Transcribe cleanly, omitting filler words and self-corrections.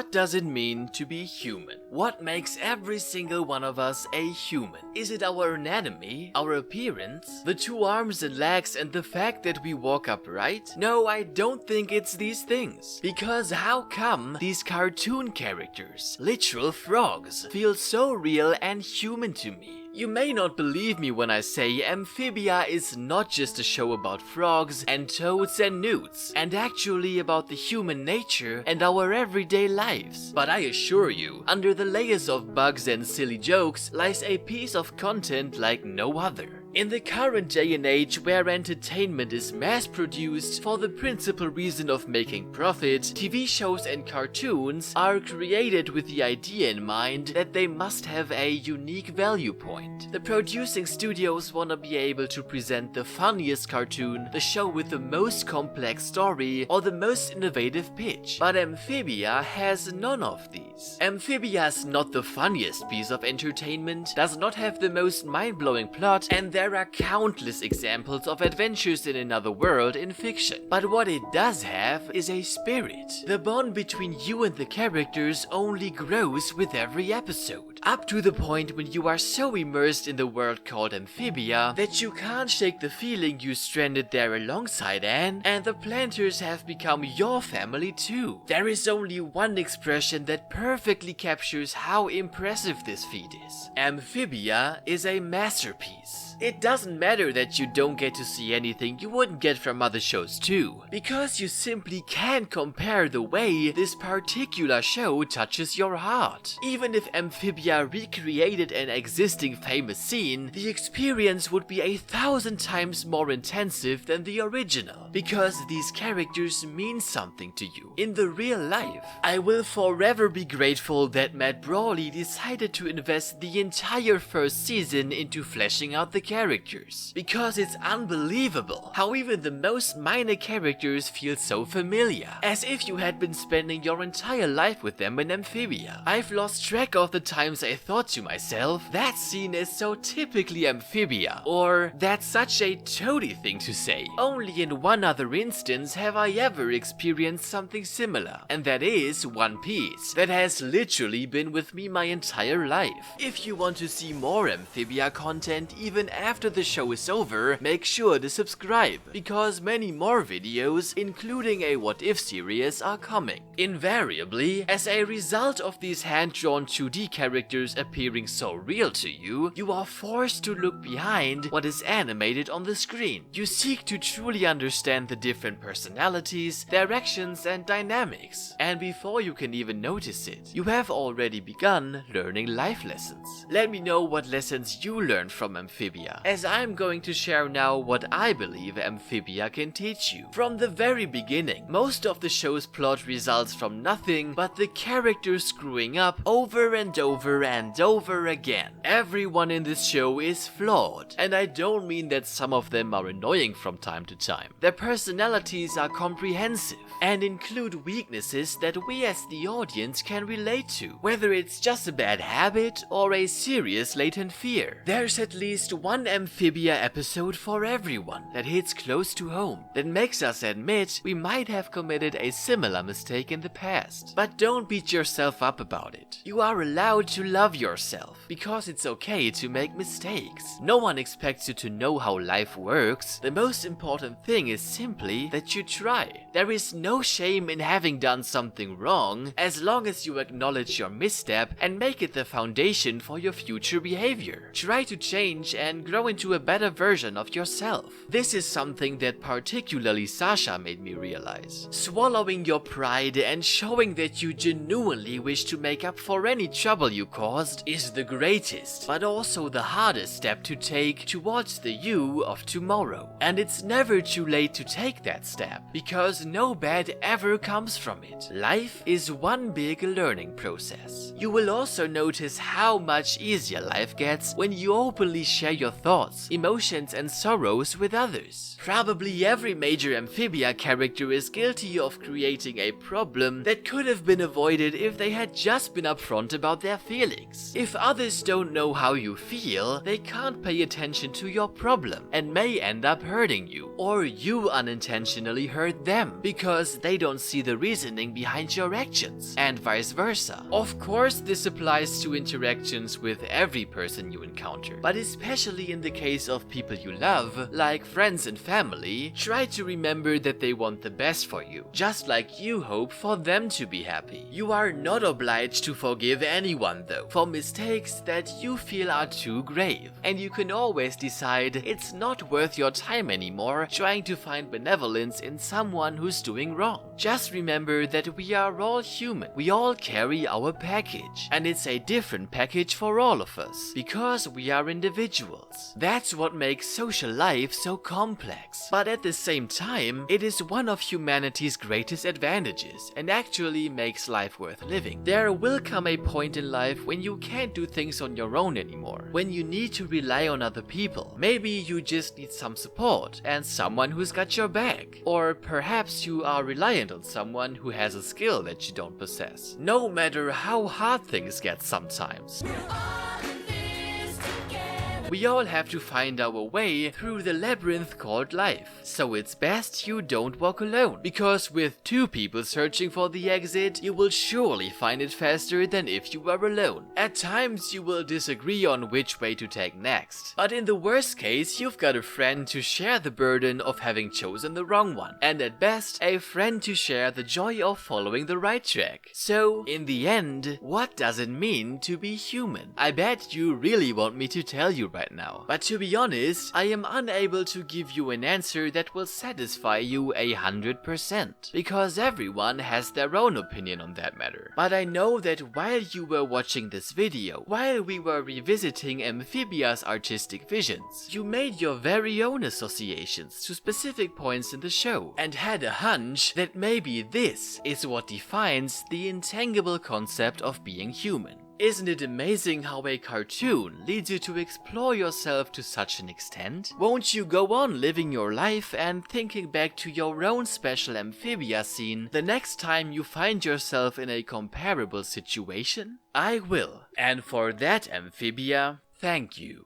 What does it mean to be human? What makes every single one of us a human? Is it our anatomy, our appearance, the 2 arms and legs, and the fact that we walk upright? No, I don't think it's these things. Because how come these cartoon characters, literal frogs, feel so real and human to me? You may not believe me when I say Amphibia is not just a show about frogs and toads and newts, and actually about the human nature and our everyday lives. But I assure you, under the layers of bugs and silly jokes lies a piece of content like no other. In the current day and age where entertainment is mass-produced for the principal reason of making profit, TV shows and cartoons are created with the idea in mind that they must have a unique value point. The producing studios want to be able to present the funniest cartoon, the show with the most complex story, or the most innovative pitch. But Amphibia has none of these. Amphibia is not the funniest piece of entertainment, does not have the most mind-blowing plot, and there are countless examples of adventures in another world in fiction. But what it does have is a spirit. The bond between you and the characters only grows with every episode, up to the point when you are so immersed in the world called Amphibia that you can't shake the feeling you stranded there alongside Anne, and the Plantars have become your family too. There is only one expression that perfectly captures how impressive this feat is. Amphibia is a masterpiece. It doesn't matter that you don't get to see anything you wouldn't get from other shows too, because you simply can't compare the way this particular show touches your heart. Even if Amphibia recreated an existing famous scene, the experience would be 1,000 times more intensive than the original, because these characters mean something to you in the real life. I will forever be grateful that Matt Brawley decided to invest the entire first season into fleshing out the characters, because it's unbelievable how even the most minor characters feel so familiar, as if you had been spending your entire life with them in Amphibia. I've lost track of the times I thought to myself, that scene is so typically Amphibia, or that's such a toady thing to say. Only in one other instance have I ever experienced something similar, and that is One Piece, that has literally been with me my entire life. If you want to see more Amphibia content even after the show is over, make sure to subscribe, because many more videos, including a What If series, are coming. Invariably, as a result of these hand-drawn 2D characters appearing so real to you, you are forced to look behind what is animated on the screen. You seek to truly understand the different personalities, their actions and dynamics, and before you can even notice it, you have already begun learning life lessons. Let me know what lessons you learned from Amphibia, as I'm going to share now what I believe Amphibia can teach you. From the very beginning, most of the show's plot results from nothing but the characters screwing up over and over and over again. Everyone in this show is flawed, and I don't mean that some of them are annoying from time to time. Their personalities are comprehensive and include weaknesses that we as the audience can relate to, whether it's just a bad habit or a serious latent fear. There's at least one Amphibia episode for everyone that hits close to home, that makes us admit we might have committed a similar mistake in the past. But don't beat yourself up about it. You are allowed to love yourself, because it's okay to make mistakes. No one expects you to know how life works. The most important thing is simply that you try. There is no shame in having done something wrong, as long as you acknowledge your misstep and make it the foundation for your future behavior. Try to change and grow into a better version of yourself. This is something that particularly Sasha made me realize. Swallowing your pride and showing that you genuinely wish to make up for any trouble you caused is the greatest, but also the hardest step to take towards the you of tomorrow. And it's never too late to take that step, because no bad ever comes from it. Life is one big learning process. You will also notice how much easier life gets when you openly share your thoughts, emotions and sorrows with others. Probably every major Amphibia character is guilty of creating a problem that could have been avoided if they had just been upfront about their feelings. feelings. If others don't know how you feel, they can't pay attention to your problem and may end up hurting you, or you unintentionally hurt them because they don't see the reasoning behind your actions, and vice versa. Of course, this applies to interactions with every person you encounter, but especially in the case of people you love, like friends and family, try to remember that they want the best for you, just like you hope for them to be happy. You are not obliged to forgive anyone though, for mistakes that you feel are too grave, and you can always decide it's not worth your time anymore trying to find benevolence in someone who's doing wrong. Just remember that we are all human. We all carry our package, and it's a different package for all of us, because we are individuals. That's what makes social life so complex. But at the same time, it is one of humanity's greatest advantages, and actually makes life worth living. There will come a point in life when you can't do things on your own anymore, when you need to rely on other people. Maybe you just need some support and someone who's got your back, or perhaps you are reliant on someone who has a skill that you don't possess. No matter how hard things get sometimes, we all have to find our way through the labyrinth called life, so it's best you don't walk alone, because with two people searching for the exit, you will surely find it faster than if you were alone. At times you will disagree on which way to take next, but in the worst case you've got a friend to share the burden of having chosen the wrong one, and at best a friend to share the joy of following the right track. So in the end, what does it mean to be human? I bet you really want me to tell you right now, but to be honest, I am unable to give you an answer that will satisfy you 100%, because everyone has their own opinion on that matter. But I know that while you were watching this video, while we were revisiting Amphibia's artistic visions, you made your very own associations to specific points in the show, and had a hunch that maybe this is what defines the intangible concept of being human. Isn't it amazing how a cartoon leads you to explore yourself to such an extent? Won't you go on living your life and thinking back to your own special Amphibia scene the next time you find yourself in a comparable situation? I will, and for that, Amphibia, thank you.